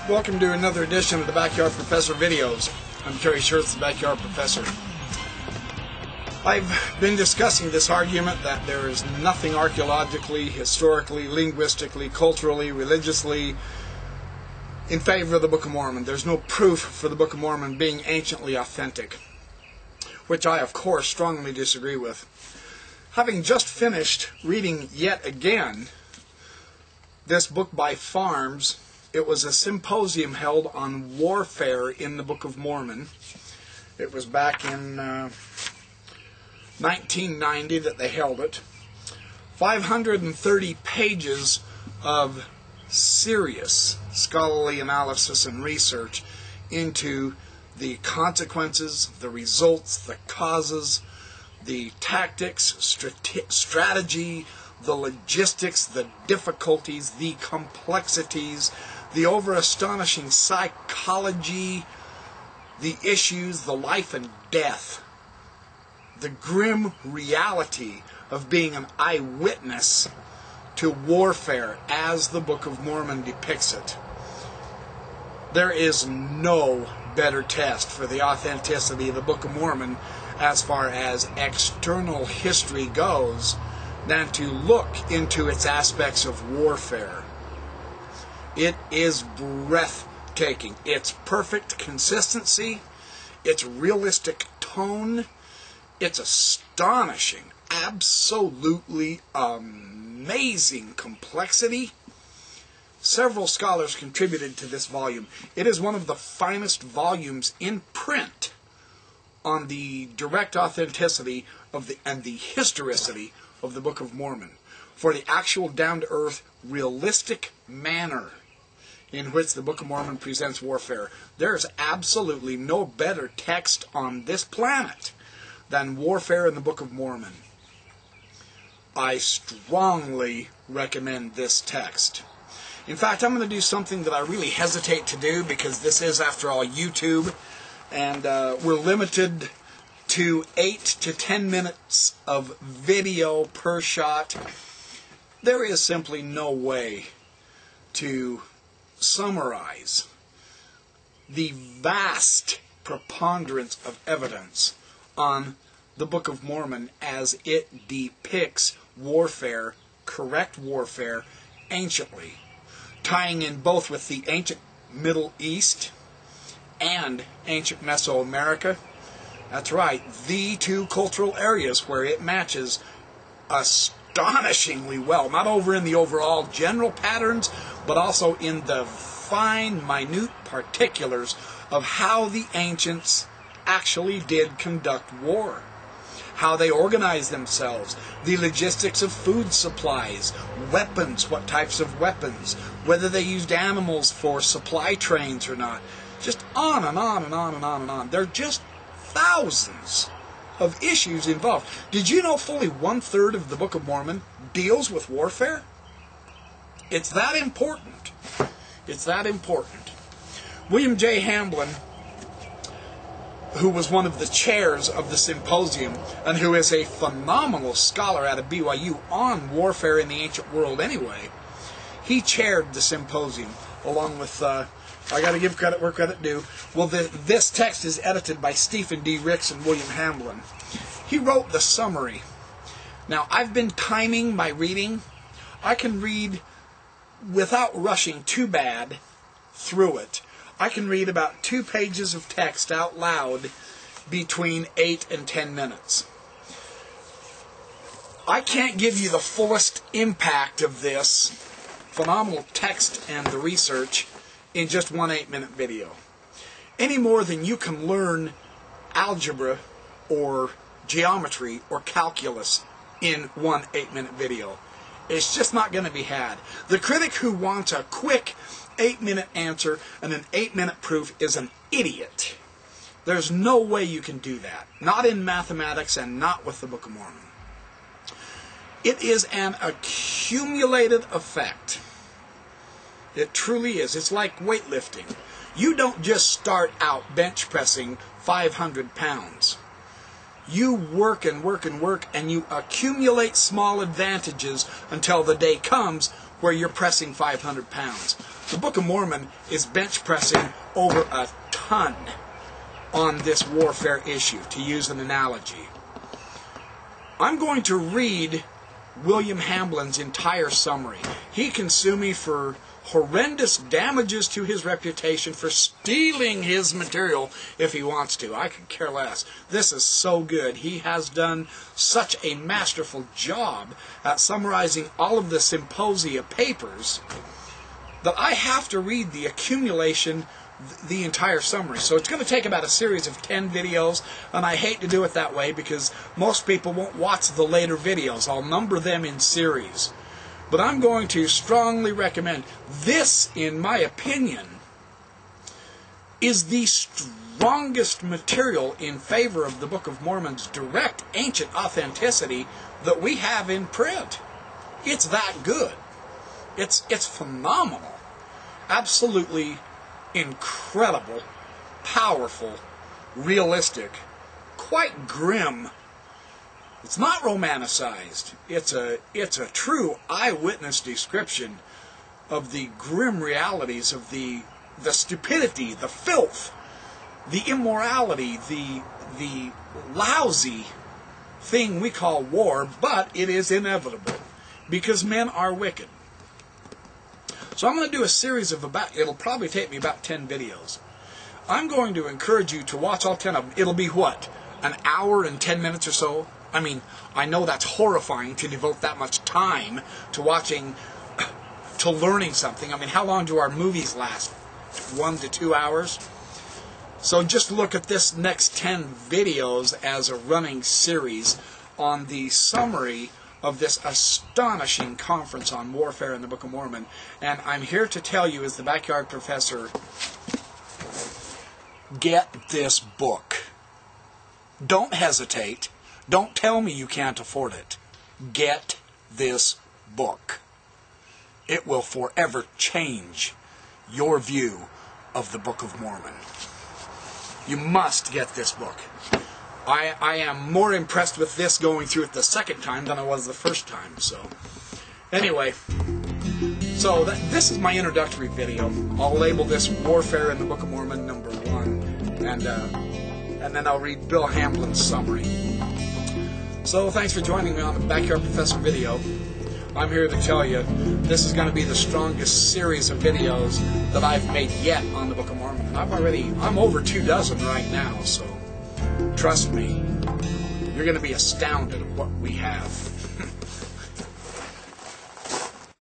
Welcome to another edition of the Backyard Professor videos. I'm Terry Schertz, the Backyard Professor. I've been discussing this argument that there is nothing archaeologically, historically, linguistically, culturally, religiously in favor of the Book of Mormon. There's no proof for the Book of Mormon being anciently authentic, which I, of course, strongly disagree with. Having just finished reading yet again this book by Farms, it was a symposium held on warfare in the Book of Mormon. It was back in 1990 that they held it. 530 pages of serious scholarly analysis and research into the consequences, the results, the causes, the tactics, strategy, the logistics, the difficulties, the complexities, the over-astonishing psychology, the issues, the life and death, the grim reality of being an eyewitness to warfare as the Book of Mormon depicts it. There is no better test for the authenticity of the Book of Mormon as far as external history goes than to look into its aspects of warfare. It is breathtaking. Its perfect consistency, its realistic tone, its astonishing, absolutely amazing complexity. Several scholars contributed to this volume. It is one of the finest volumes in print on the direct authenticity of and the historicity of the Book of Mormon, for the actual down-to-earth, realistic manner in which the Book of Mormon presents warfare. There is absolutely no better text on this planet than warfare in the Book of Mormon. I strongly recommend this text. In fact, I'm going to do something that I really hesitate to do because this is, after all, YouTube, and we're limited to 8 to 10 minutes of video per shot. There is simply no way to summarize the vast preponderance of evidence on the Book of Mormon as it depicts warfare, correct warfare, anciently, tying in both with the ancient Middle East and ancient Mesoamerica. That's right, the two cultural areas where it matches astonishingly well, not over in the overall general patterns, but also in the fine, minute particulars of how the ancients actually did conduct war, how they organized themselves, the logistics of food supplies, weapons, what types of weapons, whether they used animals for supply trains or not. Just on and on and on and on and on. There are just thousands of issues involved. Did you know fully 1/3 of the Book of Mormon deals with warfare? It's that important. It's that important. William J. Hamblin, who was one of the chairs of the symposium and who is a phenomenal scholar out of BYU on warfare in the ancient world anyway, he chaired the symposium along with, I got to give credit where credit due. Well, this text is edited by Stephen D. Ricks and William Hamblin. He wrote the summary. Now, I've been timing my reading. I can read without rushing too bad through it. I can read about 2 pages of text out loud between 8 and 10 minutes. I can't give you the fullest impact of this phenomenal text and the research in just one 8-minute video, any more than you can learn algebra or geometry or calculus in one 8-minute video. It's just not going to be had. The critic who wants a quick 8-minute answer and an 8-minute proof is an idiot. There's no way you can do that. Not in mathematics and not with the Book of Mormon. It is an accumulated effect. It truly is. It's like weightlifting. You don't just start out bench pressing 500 pounds. You work and work and work, and you accumulate small advantages until the day comes where you're pressing 500 pounds. The Book of Mormon is bench pressing over a ton on this warfare issue, to use an analogy. I'm going to read William Hamblin's entire summary. He can sue me for horrendous damages to his reputation for stealing his material if he wants to. I could care less. This is so good. He has done such a masterful job at summarizing all of the symposia papers that I have to read the accumulation, the entire summary. So it's going to take about a series of 10 videos, and I hate to do it that way because most people won't watch the later videos. I'll number them in series. But I'm going to strongly recommend this, in my opinion, is the strongest material in favor of the Book of Mormon's direct ancient authenticity that we have in print. It's that good. It's phenomenal. Absolutely incredible, powerful, realistic, quite grim. It's not romanticized. It's a true eyewitness description of the grim realities of the stupidity, the filth, the immorality, the lousy thing we call war, but it is inevitable because men are wicked. So I'm going to do a series of it'll probably take me about 10 videos. I'm going to encourage you to watch all 10 of them. It'll be what? An hour and 10 minutes or so? I mean, I know that's horrifying to devote that much time to watching, to learning something. I mean, how long do our movies last? 1 to 2 hours? So just look at this next 10 videos as a running series on the summary of this astonishing conference on warfare in the Book of Mormon. And I'm here to tell you, as the backyard professor, get this book. Don't hesitate. Don't tell me you can't afford it. Get this book. It will forever change your view of the Book of Mormon. You must get this book. I am more impressed with this going through it the second time than I was the first time. So, anyway, so this is my introductory video. I'll label this Warfare in the Book of Mormon #1, and then I'll read Bill Hamblin's summary. So, thanks for joining me on the Backyard Professor video. I'm here to tell you this is going to be the strongest series of videos that I've made yet on the Book of Mormon. I'm over 24 right now, so trust me, you're going to be astounded at what we have.